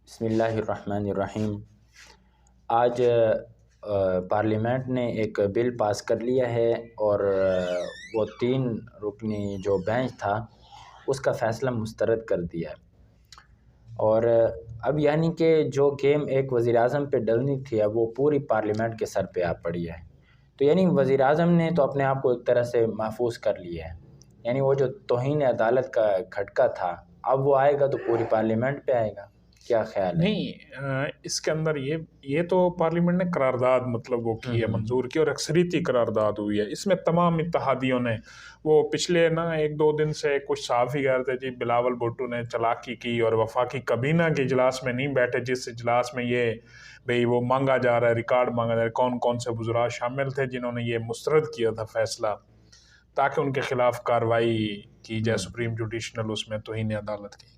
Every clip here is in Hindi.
बिस्मिल्लाहिर्रहमानिर्रहीम। आज पार्लियामेंट ने एक बिल पास कर लिया है और वो 3 रुकनी जो बेंच था उसका फ़ैसला मुस्तरद कर दिया है। और अब यानी कि जो गेम एक वज़ीर-ए-आज़म पे डलनी थी अब वो पूरी पार्लियामेंट के सर पे आ पड़ी है। तो यानी वज़ीर-ए-आज़म ने तो अपने आप को एक तरह से महफूज कर लिया है। यानी वो जो तौहीन अदालत का खटका था अब वो आएगा तो पूरी पार्लियामेंट पे आएगा। क्या ख्याल है? नहीं, इसके अंदर ये तो पार्लियामेंट ने करारदाद मतलब वो की है, मंजूर की और अक्सरियती करारदाद हुई है। इसमें तमाम इत्तेहादियों ने वो पिछले ना 1-2 दिन से कुछ सहाफ़ी कह रहे थे जी बिलावल भुट्टो ने चालाकी की और वफाकी काबीना के इजलास में नहीं बैठे, जिस इजलास में ये भाई वो मांगा जा रहा है, रिकॉर्ड मांगा जा रहा है, कौन कौन से वज़रा शामिल थे जिन्होंने ये मुस्तरद किया था फैसला ताकि उनके खिलाफ कार्रवाई की जाए सुप्रीम जुडिशनल उसमें तौहीन अदालत की।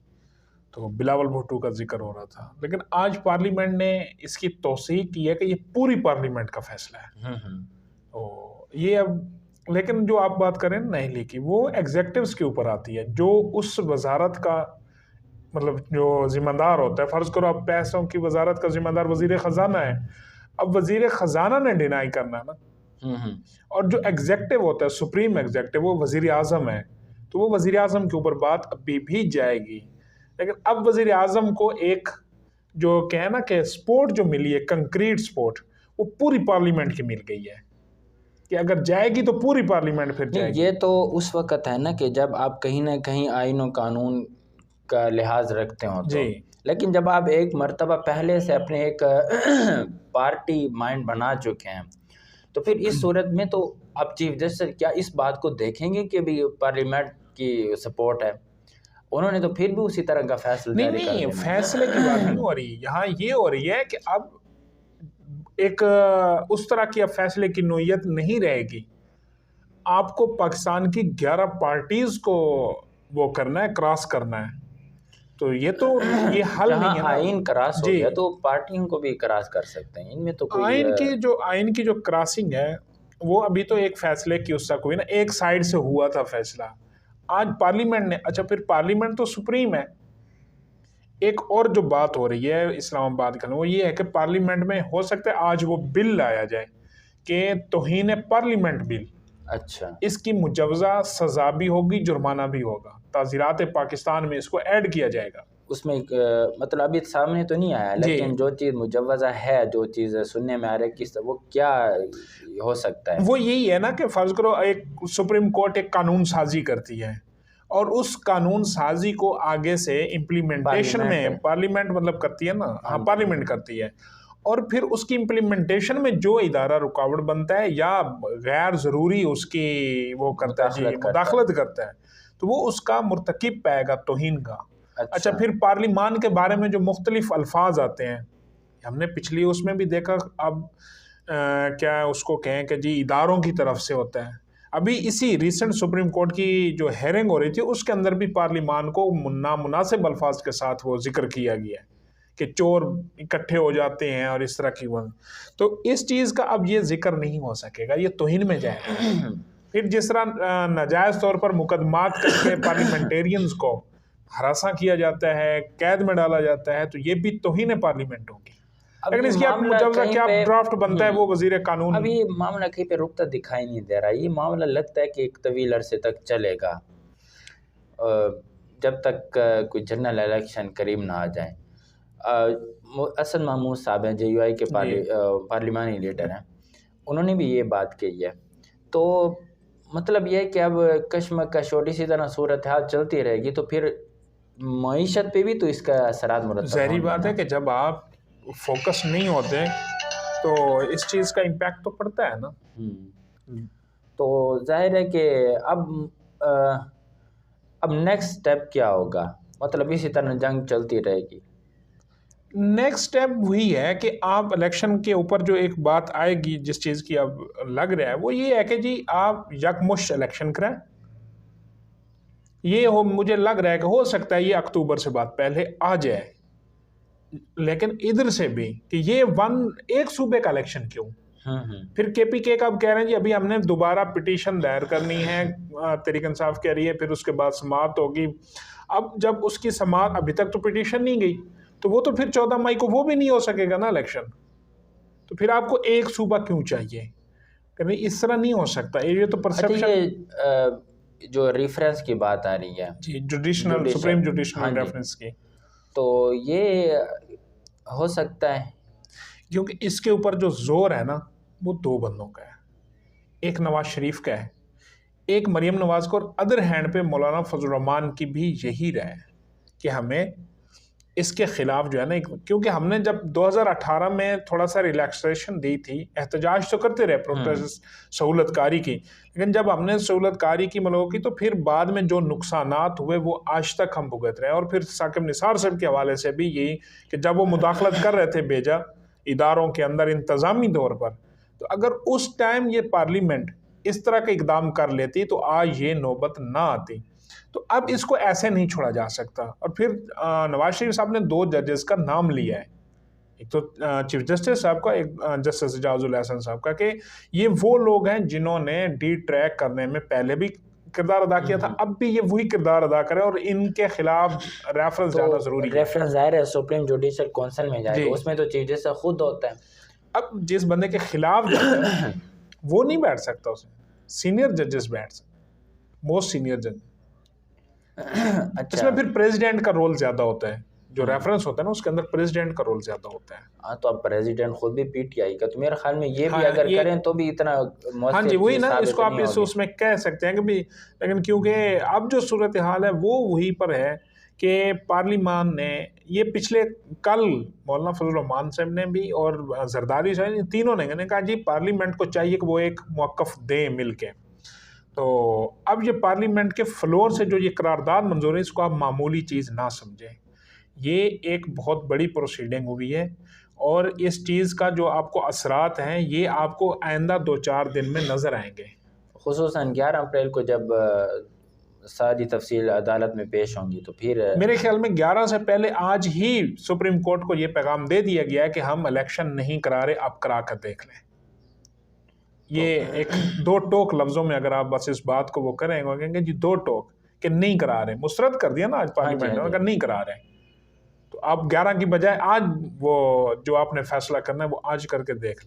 तो बिलावल भुट्टो का जिक्र हो रहा था, लेकिन आज पार्लियामेंट ने इसकी तौसीक की है कि ये पूरी पार्लियामेंट का फैसला है। तो ये अब लेकिन जो आप बात करें नहली की वो एग्जेक्टिव्स के ऊपर आती है, जो उस वजारत का मतलब जो जिम्मेदार होता है। फ़र्ज़ करो अब पैसों की वजारत का जिम्मेदार वज़ीर ख़जाना है, अब वज़ीर ख़जाना ने डिनाई करना है ना। और जो एग्जेक्टिव होता है सुप्रीम एग्जेक्टिव वो वज़ीर आज़म है, तो वो वज़ीर आज़म के ऊपर बात अभी भी जाएगी। लेकिन अब वज़ीर आज़म को एक जो कहे ना कि सपोर्ट जो मिली है, कंक्रीट सपोर्ट, वो पूरी पार्लियामेंट की मिल गई है कि अगर जाएगी तो पूरी पार्लियामेंट फिर जाएगी। ये तो उस वक़्त है ना कि जब आप कहीं न कहीं आईन और कानून का लिहाज रखते हो तो। लेकिन जब आप एक मर्तबा पहले से अपने एक पार्टी माइंड बना चुके हैं तो फिर इस सूरत में तो आप चीफ जस्टिस क्या इस बात को देखेंगे कि भी पार्लियामेंट की सपोर्ट है? उन्होंने तो फिर भी उसी तरह का फैसला जारी कर नहीं, देना। फैसले की बात नहीं हो रही यहाँ, ये हो रही है कि अब एक उस तरह की अब फैसले की नोयत नहीं रहेगी। आपको पाकिस्तान की 11 पार्टीज को वो करना है, क्रॉस करना है। तो ये हल नहीं है ना। आइन क्रॉस हो गया तो पार्टियों को भी क्रॉस कर सकते हैं, इनमें तो कोई आइन की जो क्रॉसिंग है वो अभी तो एक फैसले की उसका कोई ना एक साइड से हुआ था फैसला। आज पार्लियामेंट ने अच्छा फिर पार्लियामेंट तो सुप्रीम है। एक और जो बात हो रही है इस्लामाबाद का वो ये है कि पार्लियामेंट में हो सकता है आज वो बिल लाया जाए कि तौहीन पार्लियामेंट बिल। अच्छा, इसकी मुजवजा सजा भी होगी, जुर्माना भी होगा। ताज़ीरात पाकिस्तान में इसको ऐड किया जाएगा। उसमें मतलब अभी सामने तो नहीं आया, लेकिन जो चीज़ मुजवजा है, जो चीज़ सुनने में आ रहा है किस वो क्या हो सकता है? वो यही है ना कि फ़र्ज़ करो एक सुप्रीम कोर्ट एक कानून साजी करती है और उस कानून साजी को आगे से इम्प्लीमेंटेशन में पार्लियामेंट मतलब करती है ना। हाँ, पार्लियामेंट करती है और फिर उसकी इम्प्लीमेंटेशन में जो इदारा रुकावट बनता है या गैर ज़रूरी उसकी वो करता है जी मुदाखलत करता है तो वो उसका मुर्तकिब पाएगा तौहीन का। अच्छा फिर पार्लिमान के बारे में जो मुख्तलिफ अल्फाज आते हैं हमने पिछली उसमें भी देखा। अब क्या उसको कहें कि जी इदारों की तरफ से होता है। अभी इसी रिसेंट सुप्रीम कोर्ट की जो हेयरिंग हो रही थी उसके अंदर भी पार्लिमान को नामुनासिब अल्फाज के साथ वो जिक्र किया गया है कि चोर इकट्ठे हो जाते हैं और इस तरह की वो। तो इस चीज़ का अब ये जिक्र नहीं हो सकेगा, ये तौहीन में जाएगा। फिर जिस तरह नाजायज़ तौर पर मुकदमात करके पार्लियामेंटेरियंस को हरासा किया जाता है, कैद में डाला जाता है, तो ये भी तौहीन पार्लियामेंट होगी। लेकिन इसकी आप मुजवजा क्या ड्राफ्ट बनता है वो वजीर कानून। अभी मामला कहीं पे रुकता दिखाई नहीं दे रहा। ये मामला लगता है कि एक तवील अरसे तक चलेगा जब तक कोई जनरल इलेक्शन करीब ना आ जाए। असद महमूद साहब हैं JUI के पार्लिमानी लीडर हैं, उन्होंने भी ये बात कही है। तो मतलब ये है कि अब कशमकश और इसी तरह सूरत हाल चलती रहेगी तो फिर मईशत पे भी तो इसका असरात मुरतब ज़ाहिर बात है कि जब आप फोकस नहीं होते तो इस चीज़ का इम्पैक्ट तो पड़ता है ना। तो जाहिर है कि अब नेक्स्ट स्टेप क्या होगा? मतलब इसी तरह जंग चलती रहेगी। नेक्स्ट स्टेप वही है कि आप इलेक्शन के ऊपर जो एक बात आएगी जिस चीज़ की अब लग रहा है वो ये है कि जी आप यकमुश्त इलेक्शन करें। ये मुझे लग रहा है कि हो सकता है ये अक्टूबर से बात पहले आ जाए, लेकिन इधर से भी कि ये एक सूबे का इलेक्शन क्यों। फिर KPK का अब कह रहे हैं जी अभी हमने दोबारा पिटीशन दायर करनी है, तहरीक इंसाफ कह रही है, फिर उसके बाद समाअत होगी। अब जब उसकी समाअत अभी तक तो पिटीशन नहीं गई तो वो तो फिर 14 मई को वो भी नहीं हो सकेगा ना इलेक्शन। तो फिर आपको एक सूबा क्यों चाहिए? कि नहीं, इस तरह नहीं हो सकता। ये तो अच्छा, परसेप्शन। ये जो रेफरेंस की बात आ रही है, जी, जुडिशनल, सुप्रीम जुडिशल, हाँ जुडिशनल जी, रेफरेंस की। तो ये हो सकता है। क्योंकि इसके ऊपर जो जोर है ना, वो दो बंदों का है। एक नवाज शरीफ का है, एक मरियम नवाज का, और अदर हैंड पे मौलाना फजल रहमान की भी यही राय है कि हमें इसके खिलाफ जो है ना, क्योंकि हमने जब 2018 में थोड़ा सा रिलैक्सेशन दी थी, एहतजाज तो करते रहे, प्रोटेस्ट, सहूलतकारी की, लेकिन जब हमने सहूलतकारी की मतलब की, तो फिर बाद में जो नुकसानात हुए वो आज तक हम भुगत रहे हैं। और फिर साकिब निसार साहब के हवाले से भी यही कि जब वो मुदाखलत कर रहे थे बेजा इदारों के अंदर इंतज़ामी तौर पर, तो अगर उस टाइम ये पार्लियामेंट इस तरह का इकदाम कर लेती तो आज ये नौबत ना आती। तो अब इसको ऐसे नहीं छोड़ा जा सकता। और फिर नवाज शरीफ साहब ने 2 जजेस का नाम लिया है, एक तो चीफ जस्टिस साहब का, एक जस्टिस एजाजुल हसन साहब का, कि ये वो लोग हैं जिन्होंने डी ट्रैक करने में पहले भी किरदार अदा किया था, अब भी ये वही किरदार अदा करें, और इनके खिलाफ रेफरेंस तो जाना जरूरी है। रेफरेंस जाहिर है सुप्रीम जुडिशल काउंसिल में जाएगा, जी। उसमें तो चीफ जस्टिस खुद होता है। अब जिस बंदे के खिलाफ जाता है वो नहीं बैठ सकता, उसमें सीनियर जजेस बैठ सकते, मोस्ट सीनियर जज। अच्छा, इसमें फिर प्रेसिडेंट का रोल ज्यादा होता है, जो रेफरेंस होता है ना उसके अंदर प्रेसिडेंट का रोल ज्यादा होता है। हाँ, तो अब प्रेसिडेंट खुद भी पीटीआई का, तो मेरे ख्याल में ये भी हाँ, अगर ये, करें तो भी इतना हाँ जी, वही ना, साबित इसको आप नहीं इस होगी। उसमें कह सकते हैं कि भी, लेकिन क्योंकि अब जो सूरत हाल है वो वहीं पर है कि पार्लियामान ने ये पिछले कल मौलाना फजल रहमान साहब ने भी और जरदारी साहब, तीनों ने कहा जी पार्लियामेंट को चाहिए कि वो एक मौक़िफ़ दें मिल के। तो अब ये पार्लियामेंट के फ्लोर से जो ये करारदाद मंजूर है, इसको आप मामूली चीज़ ना समझें, ये एक बहुत बड़ी प्रोसीडिंग हुई है, और इस चीज़ का जो आपको असरात हैं ये आपको आइंदा 2-4 दिन में नज़र आएंगे। खुसूसन 11 अप्रैल को जब सारी तफसील अदालत में पेश होंगी, तो फिर मेरे ख्याल में 11 से पहले आज ही सुप्रीम कोर्ट को ये पैगाम दे दिया गया है कि हम इलेक्शन नहीं करा रहे, आप करा कर देख लें। ये एक 2 टोक लफ्ज़ों में अगर आप बस इस बात को वो करेंगे, कहेंगे जी 2 टोक कि नहीं करा रहे, मुस्तरद कर दिया ना आज पार्लियामेंट ने, अगर नहीं करा रहे तो आप 11 की बजाय आज वो जो आपने फैसला करना है वो आज करके देख लें।